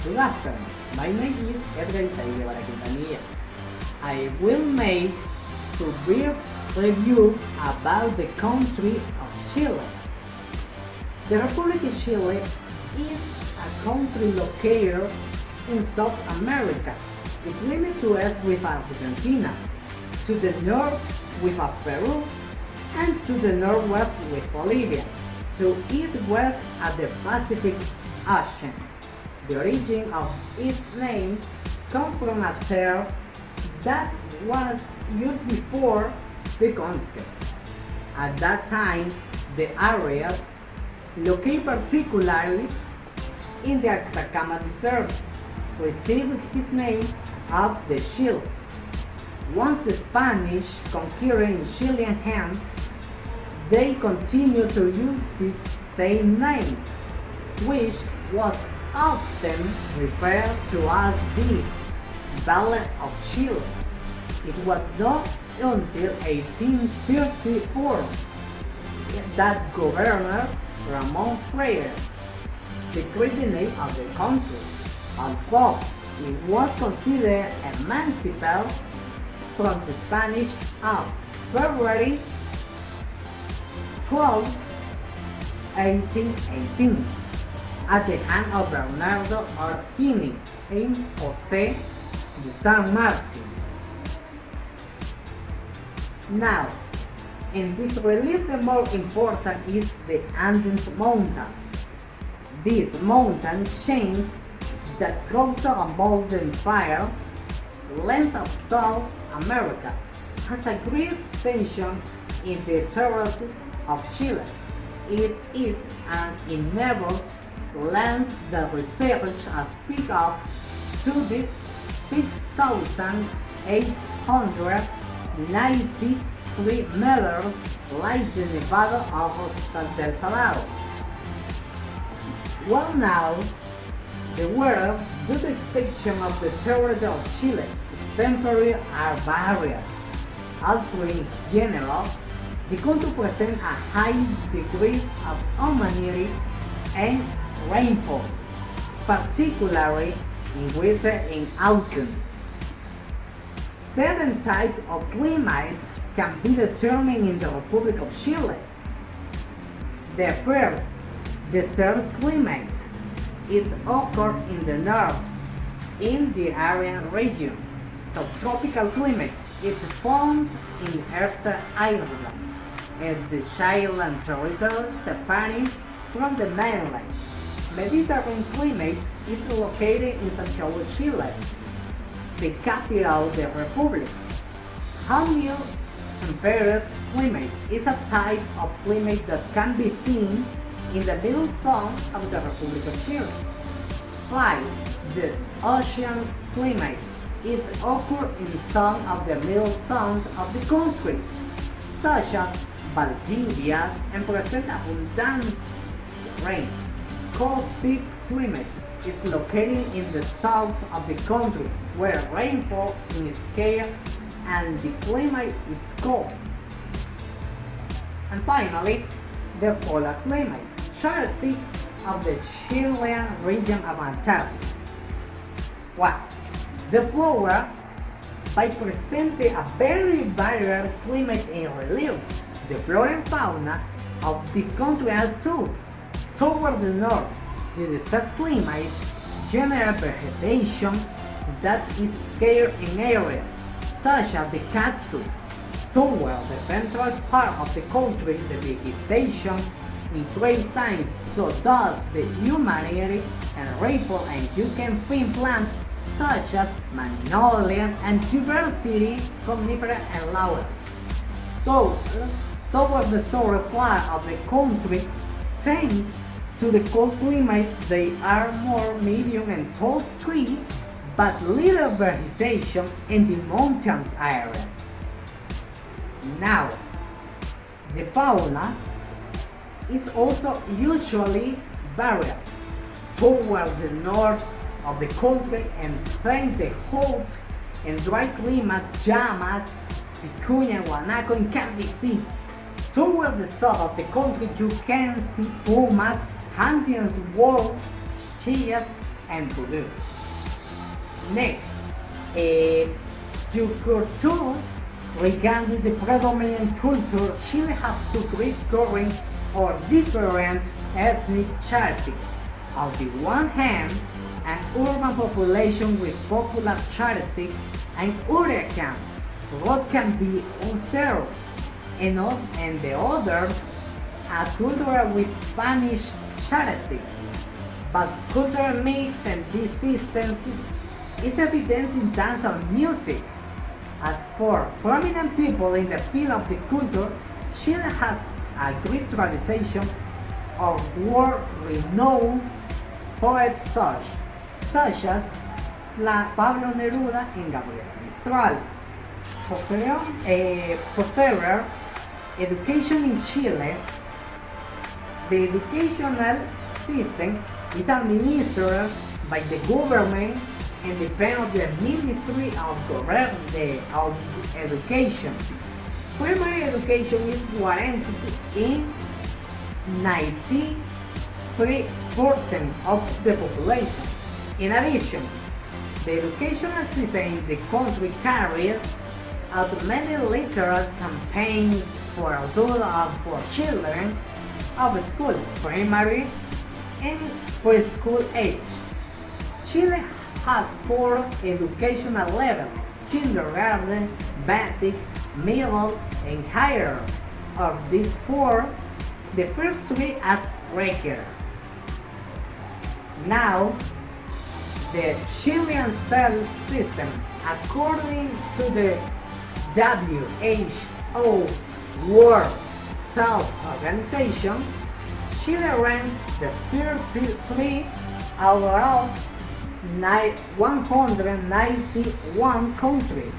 Good afternoon. My name is Edgar Isaí Guevara Quintanilla. I will make a brief review about the country of Chile. The Republic of Chile is a country located in South America. It's limited to us with Argentina, to the north with Peru, and to the northwest with Bolivia, to its west at the Pacific Ocean. The origin of its name comes from a term that was used before the conquest. At that time, the areas located particularly in the Atacama Desert received its name of the Chile. Once the Spanish conquered Chilean hands, they continued to use this same name, which was often referred to as the Valley of Chile. It was not until 1834 that Governor Ramon Freire decreed the name of the country, although it was considered emancipated from the Spanish on February 12, 1818, at the hand of Bernardo O'Higgins and José de San Martin. Now, in this relief, the more important is the Andes Mountains. These mountain chains that cross a mountain empire, length of South America, has a great extension in the territory of Chile. It is an enabled land that researchers speak of to the 6,893 meters like the Nevada of Del Salado. Well, now, the weather, due to the extension of the territory of Chile, is temporary or variable. Also, in general, the country presents a high degree of humidity and rainfall, particularly in winter and autumn. 7 types of climate can be determined in the Republic of Chile. The first, desert climate. It occurs in the north, in the Aryan region. Subtropical climate. It forms in Easter Island, and the Chilean territory separated from the mainland. Mediterranean climate is located in Santiago, Chile, the capital of the Republic. Humid temperate climate is a type of climate that can be seen in the middle zone of the Republic of Chile. 5. The ocean climate. It occurs in some of the middle zones of the country, such as Valdivia, and presents abundant rain. Coastal climate is located in the south of the country, where rainfall is scarce and the climate is cold. And finally, the polar climate, characteristic of the Chilean region of Antarctica. Well, the flora, by presenting a very varied climate and relief, the flora and fauna of this country are too. Toward the north, the desert climate generates vegetation that is scarce in area, such as the cactus. Toward the central part of the country, the vegetation in great size, so does the humidity and rainfall, and you can find plants such as magnolias and diversity conifera and laurel. Toward the southern part of the country, thanks to the cold climate, they are more medium and tall trees, but little vegetation in the mountains areas. Now, the fauna is also usually varied. Toward the north of the country, and thanks the hot and dry climate, llamas, vicuña, guanaco, can be seen. Toward the south of the country, you can see pumas, hunting wolves, chillas, and to do. Next, your culture regarding the predominant culture, Chile has two great current or different ethnic characteristics. On the one hand, an urban population with popular characteristics and other accounts, what can be observed, and the others, a culture with Spanish characteristics. But cultural mix and these systems is evident in terms of music. As for prominent people in the field of the culture, Chile has a great tradition of world-renowned poets such as Pablo Neruda and Gabriel Mistral. Posterior education in Chile, the educational system is administered by the government and depends on the Ministry of Education. Primary education is guaranteed in 93% of the population. In addition, the educational system in the country carries out many literal campaigns for adults and for children of school, primary and preschool age. Chile has four educational levels: kindergarten, basic, middle, and higher. Of these four, the first three are regular. Now, the Chilean cell system, according to the WHO World Health Organization, Chile ranks the 33 out of 191 countries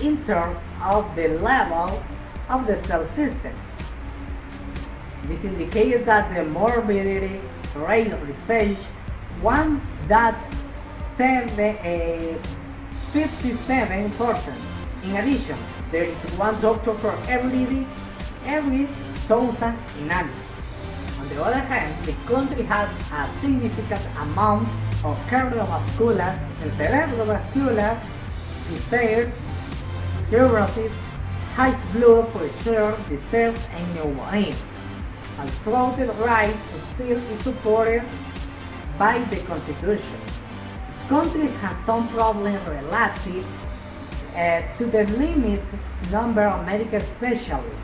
in terms of the level of the cell system. This indicates that the morbidity rate reaches 57%. In addition, there is one doctor for every 1,000 inhabitants. On the other hand, the country has a significant amount of cardiovascular and cerebrovascular diseases, cirrhosis, high blood pressure disease, and pneumonia. And throughout the right to seal is supported by the Constitution. This country has some problems relative to the limited number of medical specialists,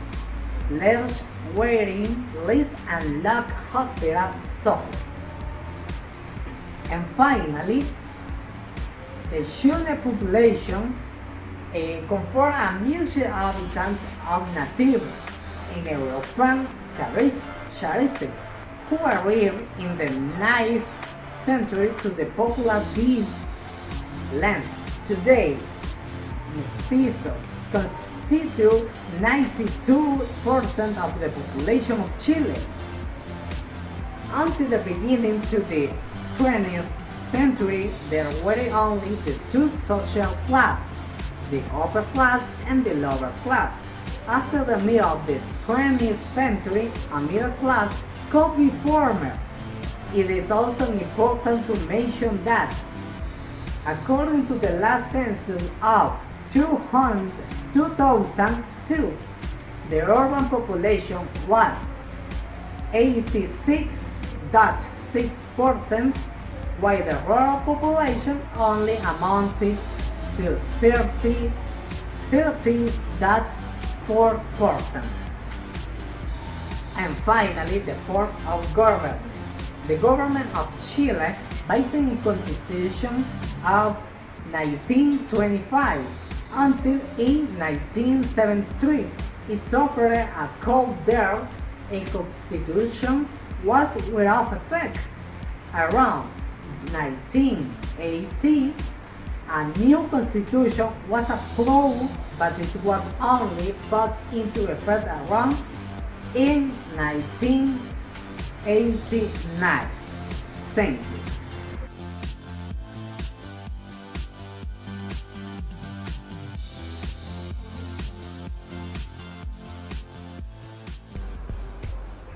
large waiting lists, and lack hospital supplies. And finally, the Chile population conforms a mixture of inhabitants of native and European characteristics who arrived in the 9th century to the popular these lands. Today, mestizos constitute 92% of the population of Chile. Until the beginning to the 20th century, there were only the two social classes, the upper class and the lower class. After the middle of the 20th century, a middle class could be formed. It is also important to mention that, according to the last census of 2002, the urban population was 86.6%, while the rural population only amounted to 30.4%. And finally, the form of government. The government of Chile, based on the Constitution of 1925 until in 1973, it suffered a cold death and Constitution was without effect. Around 1980, a new constitution was approved, but it was only put into effect around in 1989. Thank you.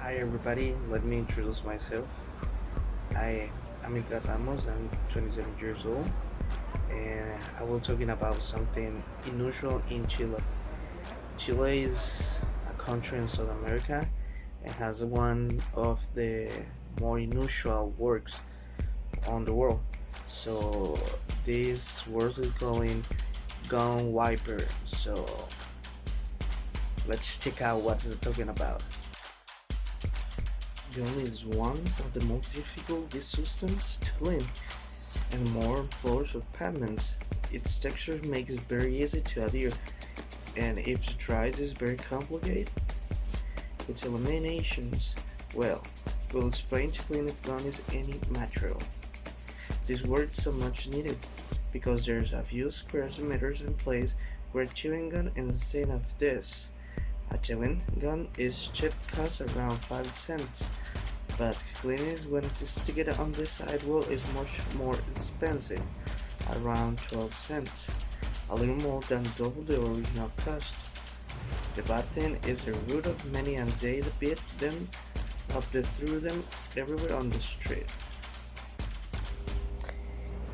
Hi everybody, let me introduce myself. Amiga Ramos. I'm 27 years old, and I will talking about something unusual in Chile. Chile is a country in South America and has one of the more unusual works on the world. So this word is going gun wiper. So let's check out what it's talking about. Gum is one of the most difficult dish systems to clean, and more on floors or pavements. Its texture makes it very easy to adhere, and if it dries is very complicated. Its eliminations, well, will explain to clean if gum is any material. This word is so much needed because there's a few square centimeters in place where chewing gum instead of this. A chewing gum is cheap, costs around 5 cents, but cleaning is when it is together on the sidewall is much more expensive, around 12 cents, a little more than double the original cost. The bad thing is the root of many and they beat them up they threw them everywhere on the street.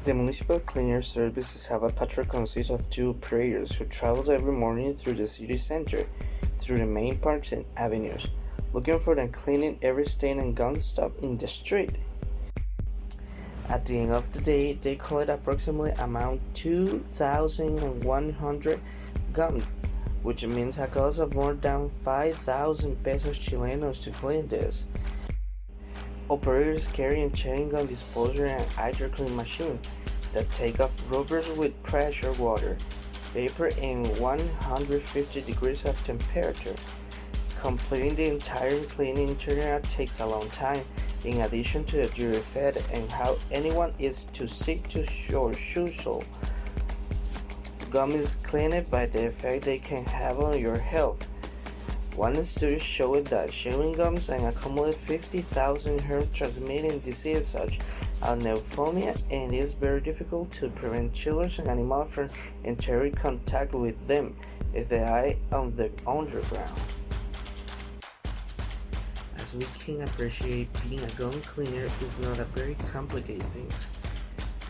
The municipal cleaner services have a patrol consist of two operators who travels every morning through the city center, through the main parks and avenues, looking for and cleaning every stain and gum stop in the street. At the end of the day, they collect approximately amount 2,100 gum, which means a cost of more than 5,000 pesos Chilenos to clean this. Operators carry a chewing gum disposer and hydro clean machine that take off rubbers with pressure water, vapor and 150 degrees of temperature. Completing the entire cleaning turnaround takes a long time, in addition to the dirty effect and how anyone is too sick to or social. Gum is cleaned by the effect they can have on your health. One study showed that chewing gums can accumulate 50,000 herb-transmitting diseases such as pneumonia, and it is very difficult to prevent children and animals from entering contact with them if they are on the underground. As we can appreciate, being a gum cleaner is not a very complicated thing,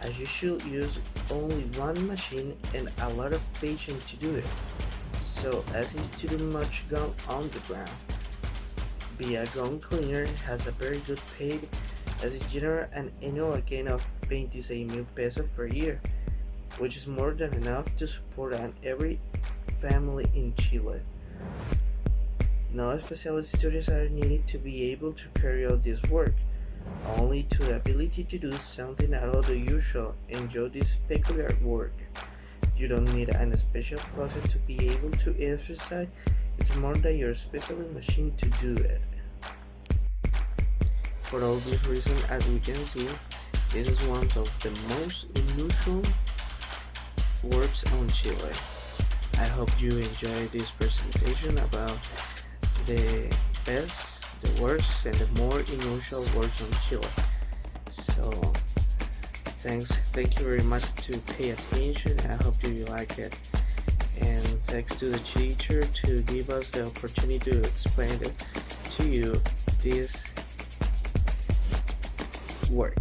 as you should use only one machine and a lot of patience to do it. So as it's too much gum on the ground. Be a gum cleaner has a very good pay as it generates an annual gain of 26,000 pesos per year, which is more than enough to support every family in Chile. No special studies are needed to be able to carry out this work, only to the ability to do something out of the usual. Enjoy this peculiar work. You don't need a special closet to be able to exercise, it's more than your special machine to do it. For all these reasons, as we can see, this is one of the most unusual works on Chile. I hope you enjoyed this presentation about the best, the worst, and the more unusual works on Chile. So thank you very much to pay attention. I hope you like it, and thanks to the teacher to give us the opportunity to explain it to you this work.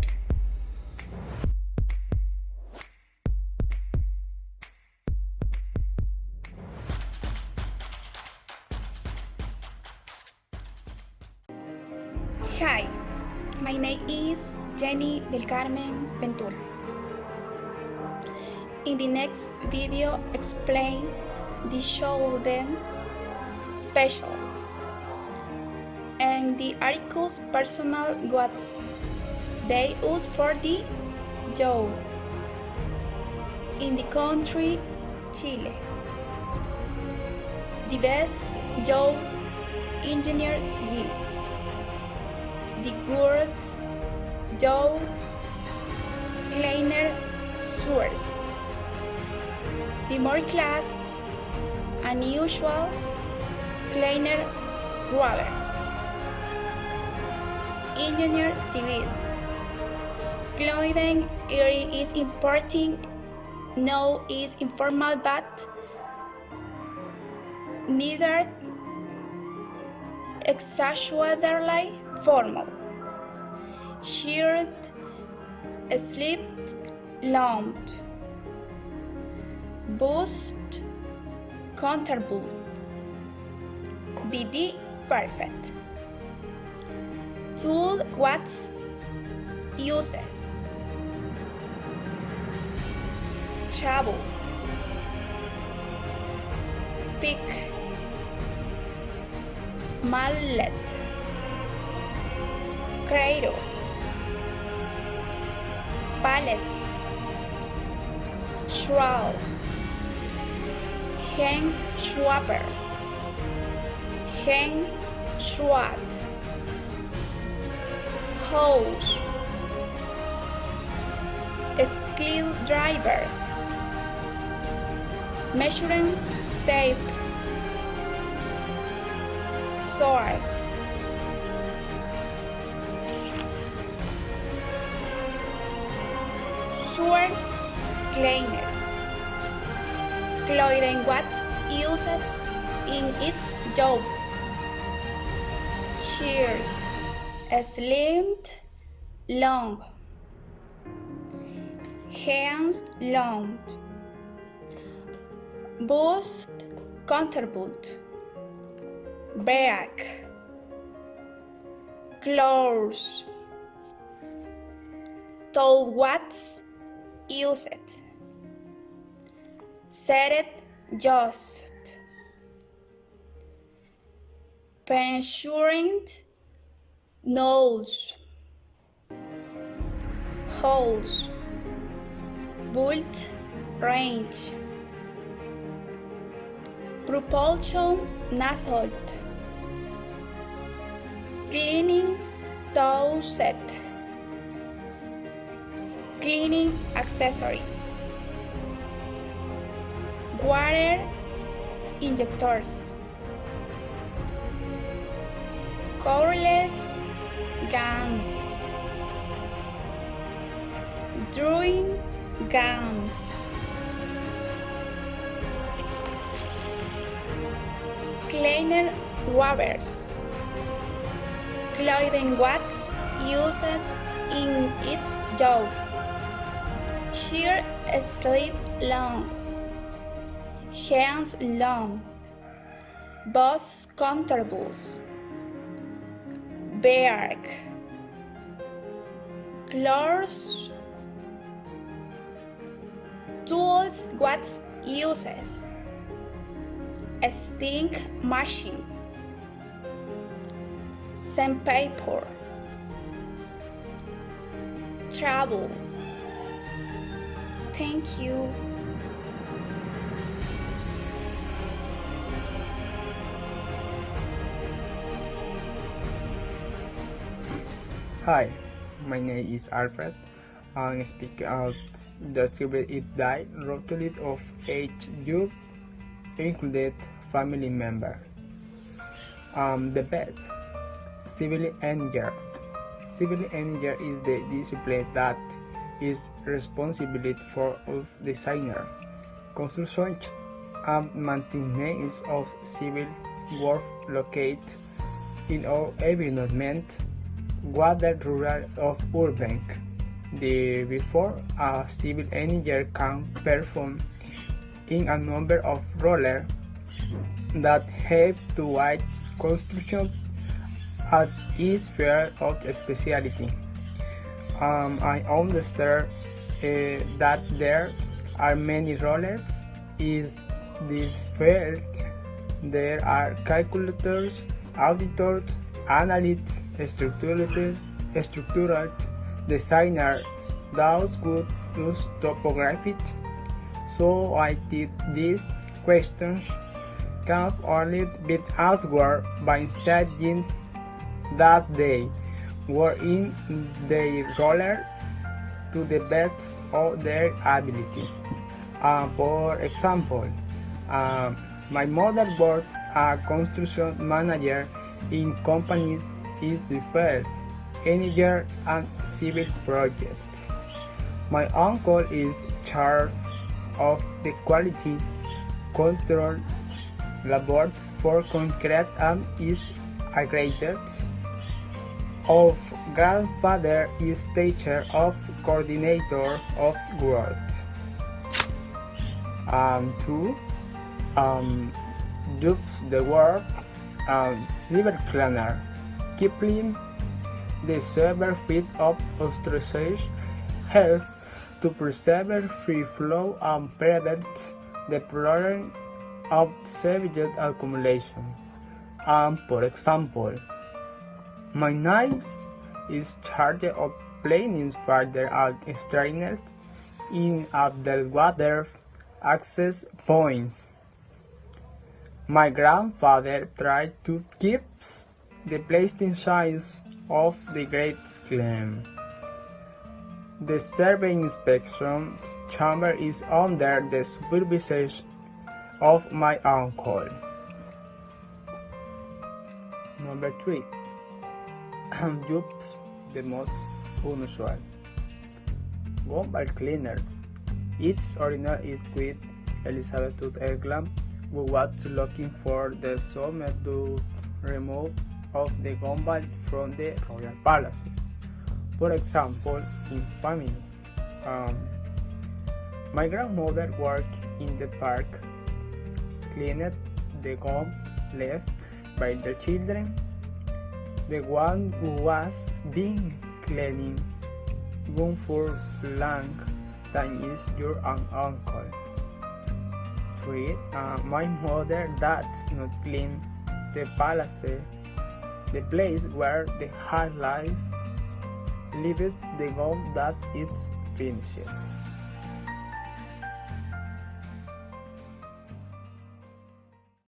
Hi, my name is Jenny del Carmen Ventura. In the next video, explain the shoulder special and the articles personal goods they use for the job in the country Chile. The best job engineer civil. The words job cleaner source. The more class unusual cleaner rubber. Engineer civil. Clothing area is important. No is informal but neither exaggeratedly formal. Shirt slept long, boost, comfortable, BD perfect, tool what's uses, travel, pick, mallet, cradle, pallets, shawl, hen swapper, hen swat, hose, screwdriver, measuring tape, swords, swords cleaner, clothing what's used in its job, shirt, slimmed, long, hands long, bust, contribute, back, close, told what's used, said it just, pensurant, nose, holes, bolt, range, propulsion, nasal, cleaning, tow set, cleaning accessories, water injectors, colorless gums, drawing gums, cleaner rubbers, clothing what's used in its job, sheer sleeve long, hands long, boss comfortables, bark, clothes, tools what's uses, stink machine, sandpaper, travel. Thank you. Hi, my name is Alfred. I'm speaking out describe it die rotated of each group included family member. The best civil engineer. Civil engineer is the discipline that is responsible for of designer, construction and maintenance of civil work located in our environment, whether rural or urban. Before a civil engineer can perform in a number of roles that have to watch construction at each field of specialty. I understand that there are many roles in this field. There are calculators, auditors, analysts, structural designer, those who use topography. So I did these questions can only be answered by saying that they were in their role to the best of their ability. For example, my mother works as a construction manager in companies is the field, engineer and civil projects. My uncle is charged of the quality control laboratories for concrete and is aggregated. Of grandfather is teacher of coordinator of work. 2. Does the work cyber cleaner. Keeping the server fit of authorization help to preserve free flow and prevent the problem of service accumulation. For example, my niece is charged of planning further and strained in underwater access points. My grandfather tried to keep the placing size of the Great Claim. The survey inspection chamber is under the supervision of my uncle. Number 3. Jobs the most unusual. Gumball cleaner. Its original is with Elizabeth Eglam, who was looking for the summer to remove of the gumball from the royal palaces. For example, in family, my grandmother worked in the park, cleaned the gum left by the children. The one who was being cleaning gum for long time is your uncle. 3. My mother does not clean the palace, the place where the high life leaves the gum that is finished.